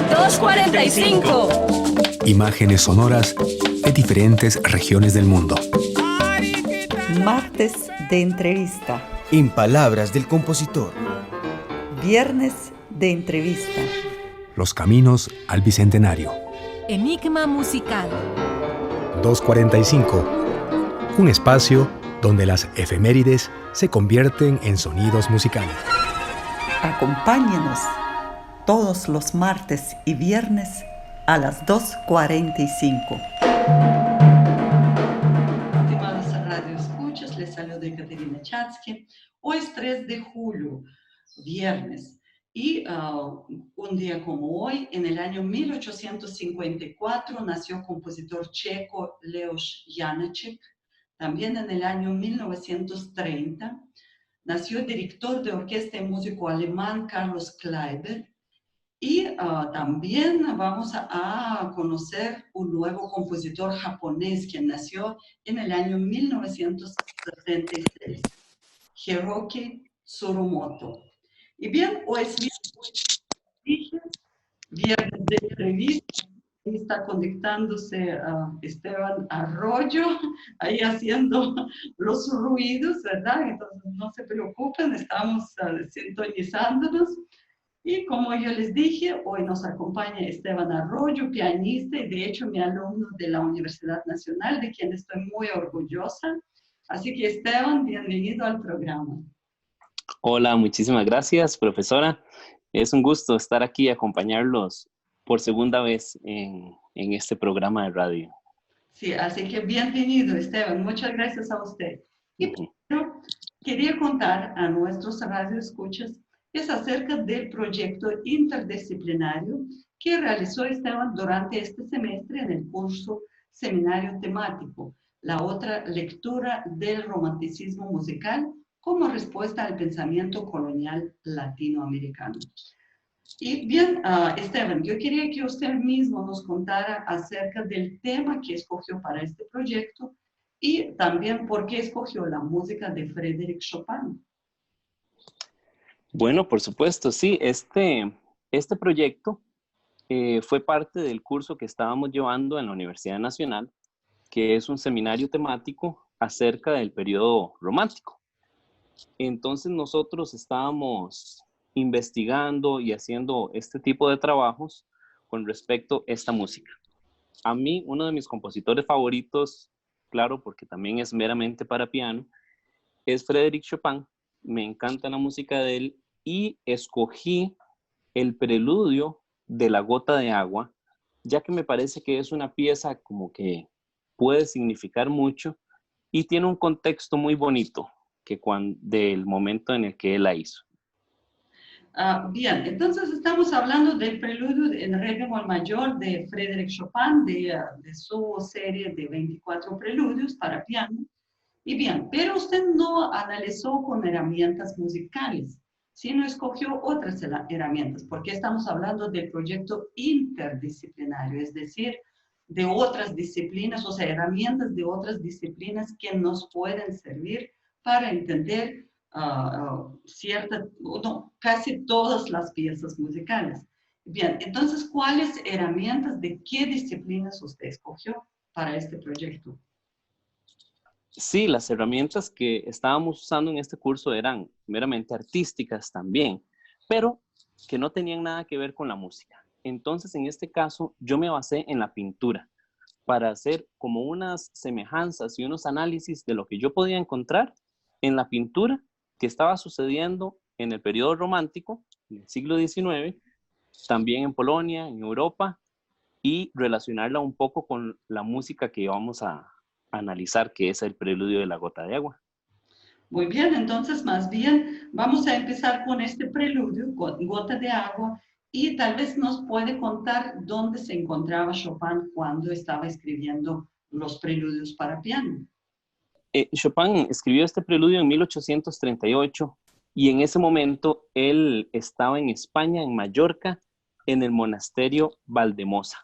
245. Imágenes sonoras de diferentes regiones del mundo. Martes de entrevista. En palabras del compositor. Viernes de entrevista. Los caminos al Bicentenario. Enigma musical. 245. Un espacio donde las efemérides se convierten en sonidos musicales. Acompáñenos todos los martes y viernes a las 2:45. Estimados radioescuchas, les saludo Ekaterina Chatsky. Hoy es 3 de julio, viernes, y un día como hoy, en el año 1854, nació el compositor checo Leoš Janáček. También en el año 1930 nació el director de orquesta y músico alemán Carlos Kleiber. Y también vamos a conocer un nuevo compositor japonés que nació en el año 1976, Hiroki Tsurumoto. Y bien, hoy es viernes de entrevista. Ahí está conectándose Esteban Arroyo, ahí haciendo los ruidos, ¿verdad? Entonces no se preocupen, estamos sintonizándonos. Y como yo les dije, hoy nos acompaña Esteban Arroyo, pianista y de hecho mi alumno de la Universidad Nacional, de quien estoy muy orgullosa. Así que Esteban, bienvenido al programa. Hola, muchísimas gracias, profesora. Es un gusto estar aquí y acompañarlos por segunda vez en este programa de radio. Sí, así que bienvenido, Esteban. Muchas gracias a usted. Y primero, quería contar a nuestros radioescuchas es acerca del proyecto interdisciplinario que realizó Esteban durante este semestre en el curso Seminario Temático, la otra lectura del romanticismo musical como respuesta al pensamiento colonial latinoamericano. Y bien, Esteban, yo quería que usted mismo nos contara acerca del tema que escogió para este proyecto y también por qué escogió la música de Frédéric Chopin. Bueno, por supuesto, sí. Este proyecto fue parte del curso que estábamos llevando en la Universidad Nacional, que es un seminario temático acerca del periodo romántico. Entonces nosotros estábamos investigando y haciendo este tipo de trabajos con respecto a esta música. A mí, uno de mis compositores favoritos, claro, porque también es meramente para piano, es Frédéric Chopin. Me encanta la música de él y escogí el preludio de La Gota de Agua, ya que me parece que es una pieza como que puede significar mucho y tiene un contexto muy bonito del momento en el que él la hizo. Bien, entonces estamos hablando del preludio en re bemol mayor de Frédéric Chopin, de su serie de 24 preludios para piano. Y bien, pero usted no analizó con herramientas musicales, sino escogió otras herramientas, porque estamos hablando del proyecto interdisciplinario, es decir, de otras disciplinas, o sea, herramientas de otras disciplinas que nos pueden servir para entender casi todas las piezas musicales. Bien, entonces, ¿cuáles herramientas de qué disciplinas usted escogió para este proyecto? Sí, las herramientas que estábamos usando en este curso eran meramente artísticas también, pero que no tenían nada que ver con la música. Entonces, en este caso, yo me basé en la pintura para hacer como unas semejanzas y unos análisis de lo que yo podía encontrar en la pintura que estaba sucediendo en el periodo romántico, en el siglo XIX, también en Polonia, en Europa, y relacionarla un poco con la música que íbamos a analizar, que es el preludio de La Gota de Agua. Muy bien, entonces más bien vamos a empezar con este preludio, Gota de Agua, y tal vez nos puede contar dónde se encontraba Chopin cuando estaba escribiendo los preludios para piano. Chopin escribió este preludio en 1838 y en ese momento él estaba en España, en Mallorca, en el monasterio Valdemosa.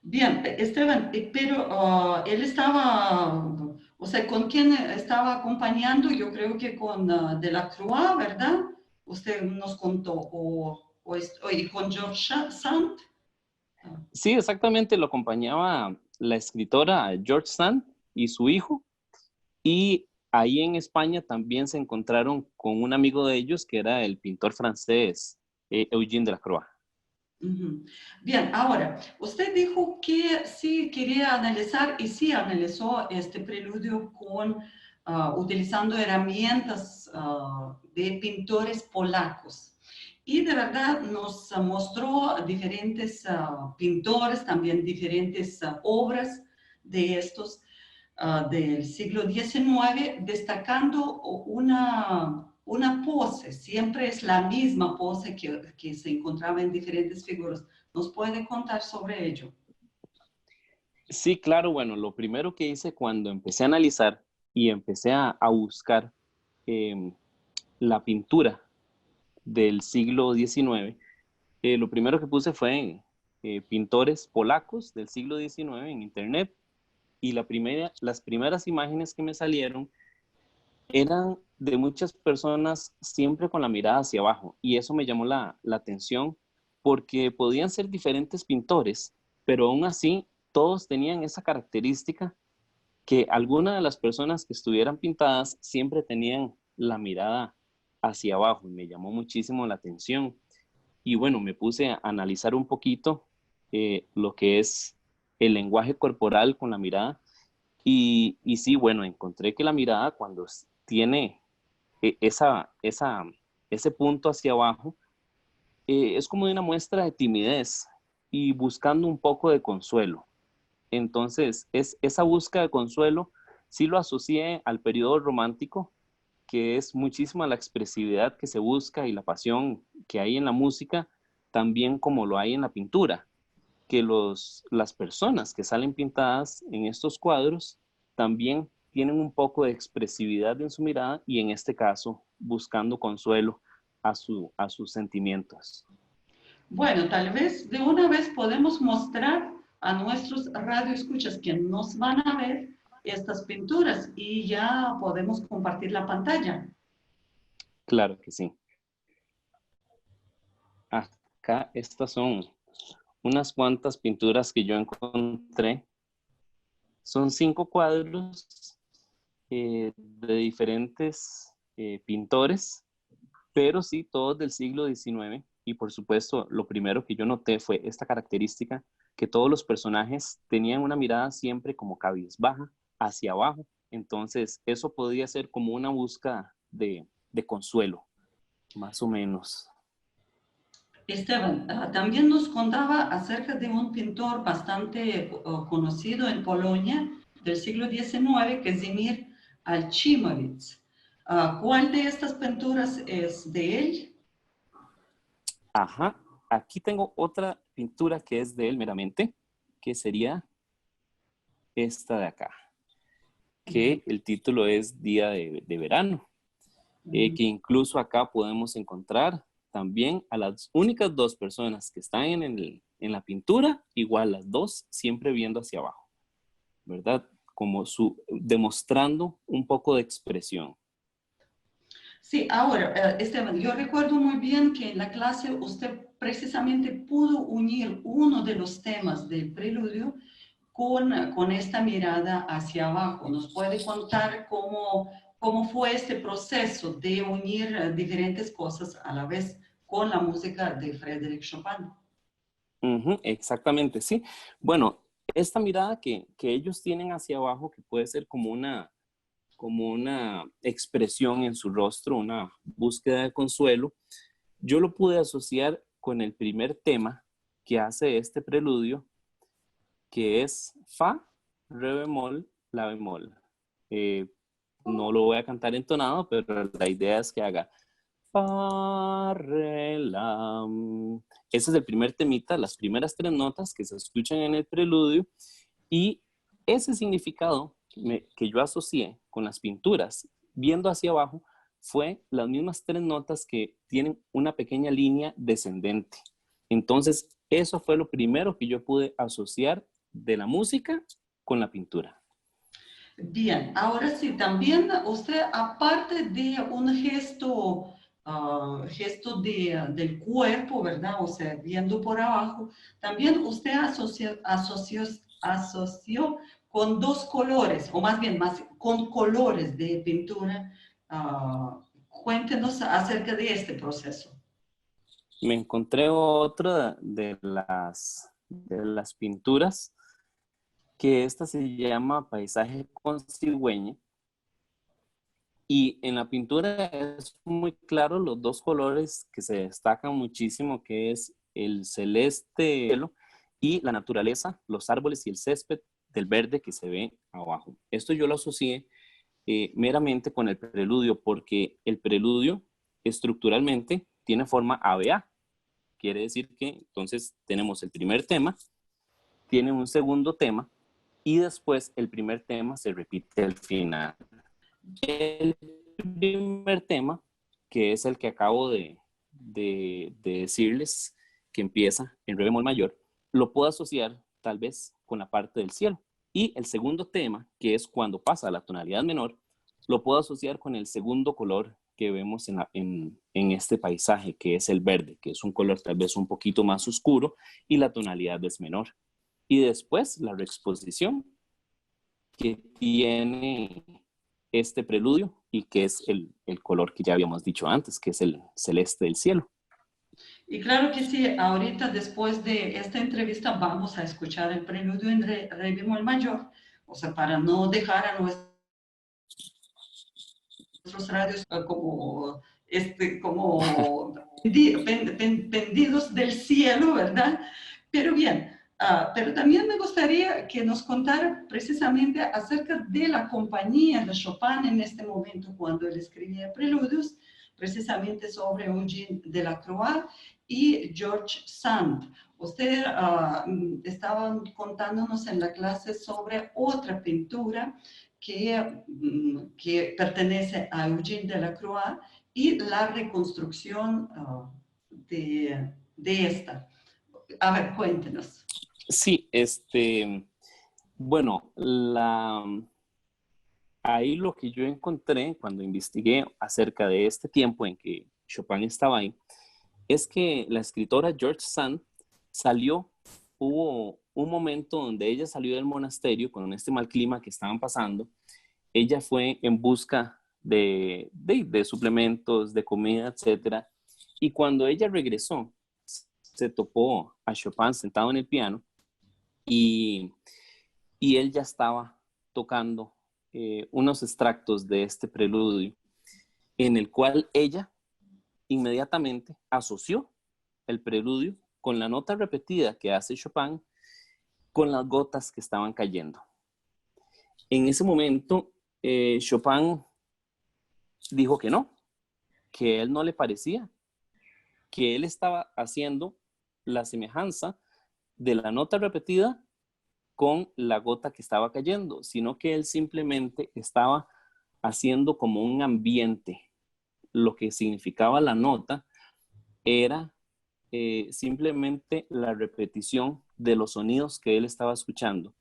Bien, Esteban, pero él estaba, o sea, ¿con quién estaba acompañando? Yo creo que con Delacroix, ¿verdad? Usted nos contó, o y con George Sand. Sí, exactamente, lo acompañaba la escritora George Sand y su hijo, y ahí en España también se encontraron con un amigo de ellos que era el pintor francés Eugène Delacroix. Ujú. Bien, ahora, usted dijo que sí quería analizar y sí analizó este preludio con, utilizando herramientas de pintores polacos. Y de verdad nos mostró diferentes pintores, también diferentes obras de estos del siglo XIX, destacando una pose, siempre es la misma pose que se encontraba en diferentes figuras. ¿Nos puede contar sobre ello? Sí, claro, bueno, lo primero que hice cuando empecé a analizar y empecé a buscar eh, la pintura del siglo XIX, lo primero que puse fue pintores polacos del siglo XIX en internet, y las primeras imágenes que me salieron eran de muchas personas siempre con la mirada hacia abajo, y eso me llamó la atención porque podían ser diferentes pintores, pero aún así todos tenían esa característica, que alguna de las personas que estuvieran pintadas siempre tenían la mirada hacia abajo, y me llamó muchísimo la atención. Y bueno, me puse a analizar un poquito lo que es el lenguaje corporal con la mirada, y sí, bueno, encontré que la mirada cuando tiene ese punto hacia abajo, es como una muestra de timidez y buscando un poco de consuelo. Entonces, esa búsqueda de consuelo sí lo asocié al periodo romántico, que es muchísima la expresividad que se busca y la pasión que hay en la música, también como lo hay en la pintura, que las personas que salen pintadas en estos cuadros también tienen un poco de expresividad en su mirada, y en este caso buscando consuelo a sus sentimientos. Bueno, tal vez de una vez podemos mostrar a nuestros radioescuchas que nos van a ver estas pinturas y ya podemos compartir la pantalla. Claro que sí. Acá estas son unas cuantas pinturas que yo encontré. Son 5 cuadros de diferentes pintores, pero sí todos del siglo XIX. Y por supuesto, lo primero que yo noté fue esta característica, que todos los personajes tenían una mirada siempre como cabizbaja hacia abajo. Entonces, eso podía ser como una búsqueda de consuelo, más o menos. Esteban, también nos contaba acerca de un pintor bastante conocido en Polonia del siglo XIX, Kazimierz Alcimowicz. ¿Cuál de estas pinturas es de él? Ajá, aquí tengo otra pintura que es de él meramente, que sería esta de acá, que el título es Día de Verano, que incluso acá podemos encontrar también a las únicas 2 personas que están en la pintura, igual las 2 siempre viendo hacia abajo, ¿verdad? Como demostrando un poco de expresión. Sí, ahora, Esteban, yo recuerdo muy bien que en la clase usted precisamente pudo unir uno de los temas del preludio con esta mirada hacia abajo. ¿Nos puede contar cómo fue este proceso de unir diferentes cosas a la vez con la música de Frédéric Chopin? Exactamente, sí. Bueno, esta mirada que ellos tienen hacia abajo, que puede ser como una expresión en su rostro, una búsqueda de consuelo, yo lo pude asociar con el primer tema que hace este preludio, que es Fa, Re bemol, La bemol. No lo voy a cantar entonado, pero la idea es que haga Fa, Re, La. Ese es el primer temita, las primeras 3 notas que se escuchan en el preludio, y ese significado que yo asocié con las pinturas viendo hacia abajo fue las mismas 3 notas que tienen una pequeña línea descendente. Entonces, eso fue lo primero que yo pude asociar de la música con la pintura. Bien, ahora sí, también usted, aparte de un gesto gesto del cuerpo, ¿verdad? O sea, viendo por abajo. También usted asoció con dos colores, o más bien más, con colores de pintura. Cuéntenos acerca de este proceso. Me encontré otra de las pinturas, que esta se llama Paisaje con cigüeña. Y en la pintura es muy claro los dos colores que se destacan muchísimo, que es el celeste y la naturaleza, los árboles y el césped del verde que se ve abajo. Esto yo lo asocié meramente con el preludio, porque el preludio estructuralmente tiene forma ABA. Quiere decir que entonces tenemos el primer tema, tiene un segundo tema y después el primer tema se repite al final. El primer tema, que es el que acabo de decirles, que empieza en re bemol mayor, lo puedo asociar tal vez con la parte del cielo. Y el segundo tema, que es cuando pasa a la tonalidad menor, lo puedo asociar con el segundo color que vemos en este paisaje, que es el verde, que es un color tal vez un poquito más oscuro y la tonalidad es menor. Y después la reexposición que tiene este preludio y que es el color que ya habíamos dicho antes, que es el celeste del cielo. Y claro que sí, ahorita después de esta entrevista vamos a escuchar el preludio en re bemol mayor, o sea, para no dejar a nuestros radios como pendidos del cielo, ¿verdad? Pero bien, pero también me gustaría que nos contara precisamente acerca de la compañía de Chopin en este momento, cuando él escribía preludios, precisamente sobre Eugène Delacroix y George Sand. Usted estaba contándonos en la clase sobre otra pintura que pertenece a Eugène Delacroix y la reconstrucción de esta. A ver, cuéntenos. Sí, bueno, ahí lo que yo encontré cuando investigué acerca de este tiempo en que Chopin estaba ahí, es que la escritora George Sand hubo un momento donde ella salió del monasterio con este mal clima que estaban pasando. Ella fue en busca de suplementos, de comida, etc. Y cuando ella regresó, se topó a Chopin sentado en el piano y él ya estaba tocando unos extractos de este preludio, en el cual ella inmediatamente asoció el preludio con la nota repetida que hace Chopin con las gotas que estaban cayendo. En ese momento, Chopin dijo que no, que a él no le parecía, que él estaba haciendo la semejanza de la nota repetida con la gota que estaba cayendo, sino que él simplemente estaba haciendo como un ambiente. Lo que significaba la nota era simplemente la repetición de los sonidos que él estaba escuchando.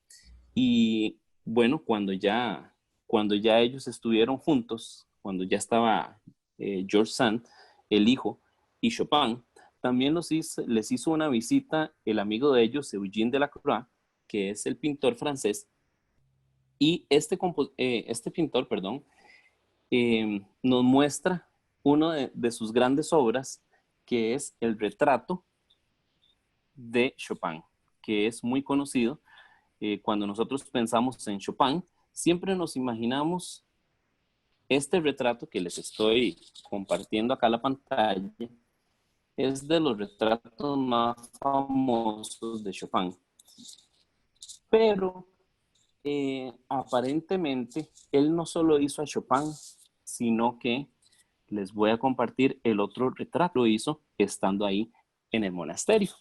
Y bueno, cuando ya ellos estuvieron juntos, cuando ya estaba George Sand, el hijo, y Chopin, también les hizo una visita el amigo de ellos, Eugène Delacroix, que es el pintor francés, y este pintor, nos muestra una de sus grandes obras, que es el retrato de Chopin, que es muy conocido. Cuando nosotros pensamos en Chopin, siempre nos imaginamos este retrato que les estoy compartiendo acá en la pantalla. Es de los retratos más famosos de Chopin. Pero aparentemente él no solo hizo a Chopin, sino que les voy a compartir el otro retrato. Lo hizo estando ahí en el monasterio.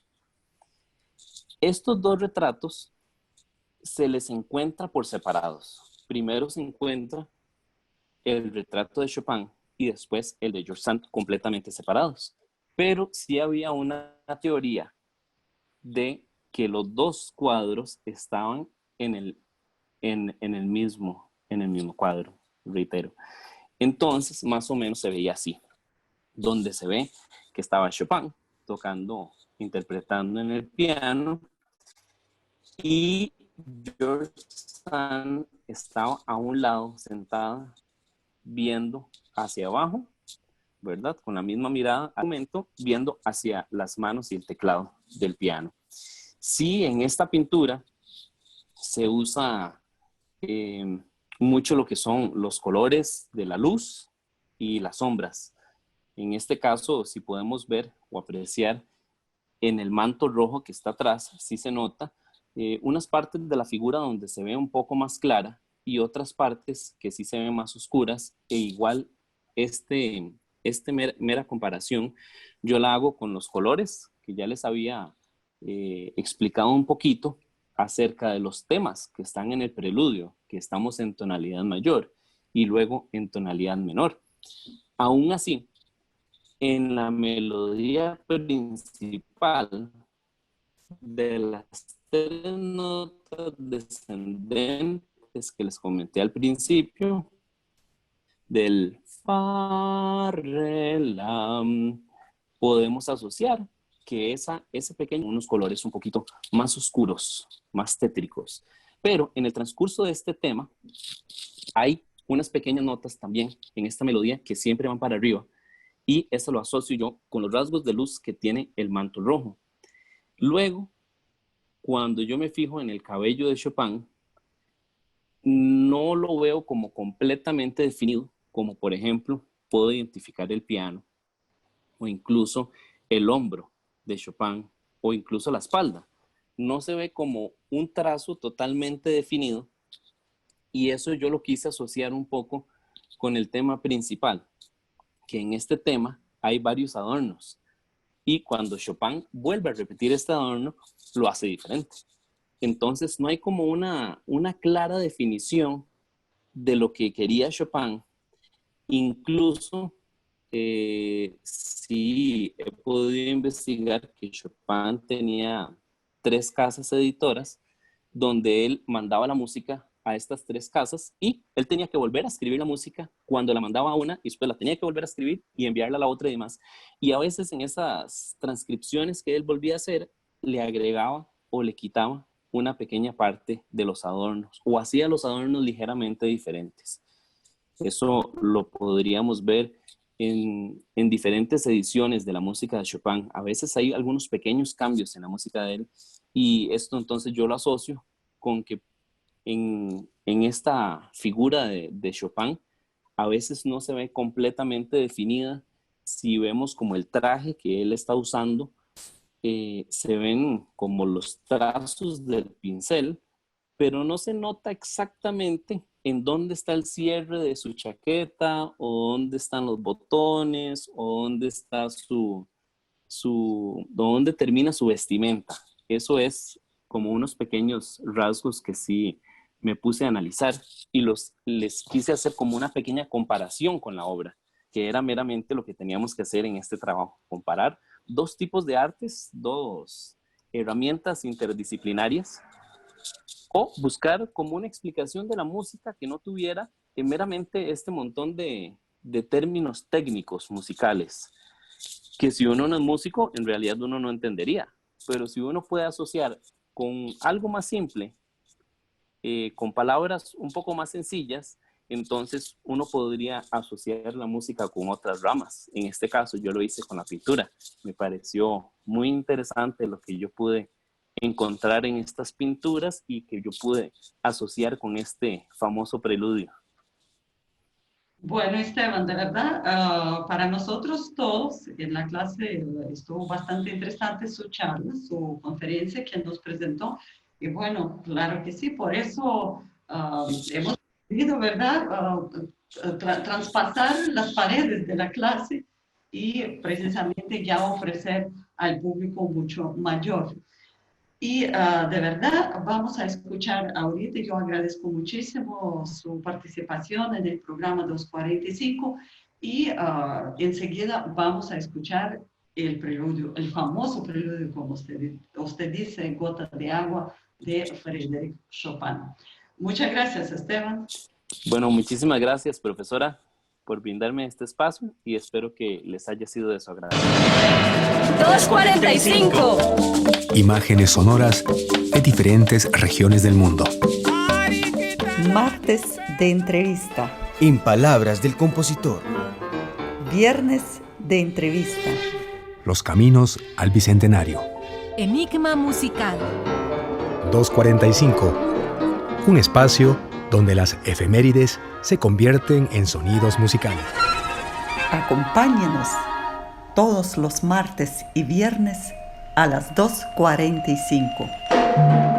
Estos dos retratos se les encuentra por separados. Primero se encuentra el retrato de Chopin y después el de George Sand, completamente separados. Pero sí había una teoría de que los dos cuadros estaban en el mismo cuadro, reitero. Entonces, más o menos se veía así. donde se ve que estaba Chopin tocando, interpretando en el piano, y George Sand estaba a un lado, sentada, viendo hacia abajo, ¿verdad? Con la misma mirada, al momento, viendo hacia las manos y el teclado del piano. Sí, en esta pintura se usa mucho lo que son los colores de la luz y las sombras. En este caso, si podemos ver o apreciar en el manto rojo que está atrás, sí se nota unas partes de la figura donde se ve un poco más clara y otras partes que sí se ven más oscuras, e igual mera comparación yo la hago con los colores que ya les había explicado un poquito acerca de los temas que están en el preludio, que estamos en tonalidad mayor y luego en tonalidad menor. Aún así, en la melodía principal de las 3 notas descendentes que les comenté al principio, del fa, re, la, podemos asociar que ese pequeño, unos colores un poquito más oscuros, más tétricos. Pero en el transcurso de este tema hay unas pequeñas notas también en esta melodía que siempre van para arriba, y eso lo asocio yo con los rasgos de luz que tiene el manto rojo. Luego, cuando yo me fijo en el cabello de Chopin, no lo veo como completamente definido, como por ejemplo puedo identificar el piano o incluso el hombro de Chopin o incluso la espalda. No se ve como un trazo totalmente definido, y eso yo lo quise asociar un poco con el tema principal, que en este tema hay varios adornos, y cuando Chopin vuelve a repetir este adorno, lo hace diferente. Entonces no hay como una clara definición de lo que quería Chopin. Incluso sí he podido investigar que Chopin tenía 3 casas editoras donde él mandaba la música a estas 3 casas, y él tenía que volver a escribir la música cuando la mandaba a una, y después la tenía que volver a escribir y enviarla a la otra y demás. Y a veces en esas transcripciones que él volvía a hacer, le agregaba o le quitaba una pequeña parte de los adornos, o hacía los adornos ligeramente diferentes. Eso lo podríamos ver en diferentes ediciones de la música de Chopin. A veces hay algunos pequeños cambios en la música de él, y esto entonces yo lo asocio con que en esta figura de Chopin a veces no se ve completamente definida. Si vemos como el traje que él está usando, se ven como los trazos del pincel, pero no se nota exactamente en dónde está el cierre de su chaqueta, o dónde están los botones, o dónde está dónde termina su vestimenta. Eso es como unos pequeños rasgos que sí me puse a analizar, y les quise hacer como una pequeña comparación con la obra, que era meramente lo que teníamos que hacer en este trabajo: comparar 2 tipos de artes, 2 herramientas interdisciplinarias, o buscar como una explicación de la música que no tuviera meramente este montón de términos técnicos musicales, que si uno no es músico, en realidad uno no entendería. Pero si uno puede asociar con algo más simple, con palabras un poco más sencillas, entonces uno podría asociar la música con otras ramas. En este caso yo lo hice con la pintura. Me pareció muy interesante lo que yo pude encontrar en estas pinturas y que yo pude asociar con este famoso preludio. Bueno, Esteban, de verdad, para nosotros todos en la clase estuvo bastante interesante su charla, su conferencia que nos presentó. Y bueno, claro que sí, por eso hemos querido, ¿verdad?, traspasar las paredes de la clase y precisamente ya ofrecer al público mucho mayor. Y de verdad vamos a escuchar ahorita. Yo agradezco muchísimo su participación en el programa 245, y enseguida vamos a escuchar el preludio, el famoso preludio, como usted dice, Gota de agua, de Frédéric Chopin. Muchas gracias, Esteban. Bueno, muchísimas gracias, profesora, por brindarme este espacio y espero que les haya sido de su agrado. 2:45. Imágenes sonoras de diferentes regiones del mundo. Martes de entrevista. En palabras del compositor. Viernes de entrevista. Los caminos al Bicentenario. Enigma musical. 2:45. Un espacio donde las efemérides se convierten en sonidos musicales. Acompáñenos todos los martes y viernes a las 2:45.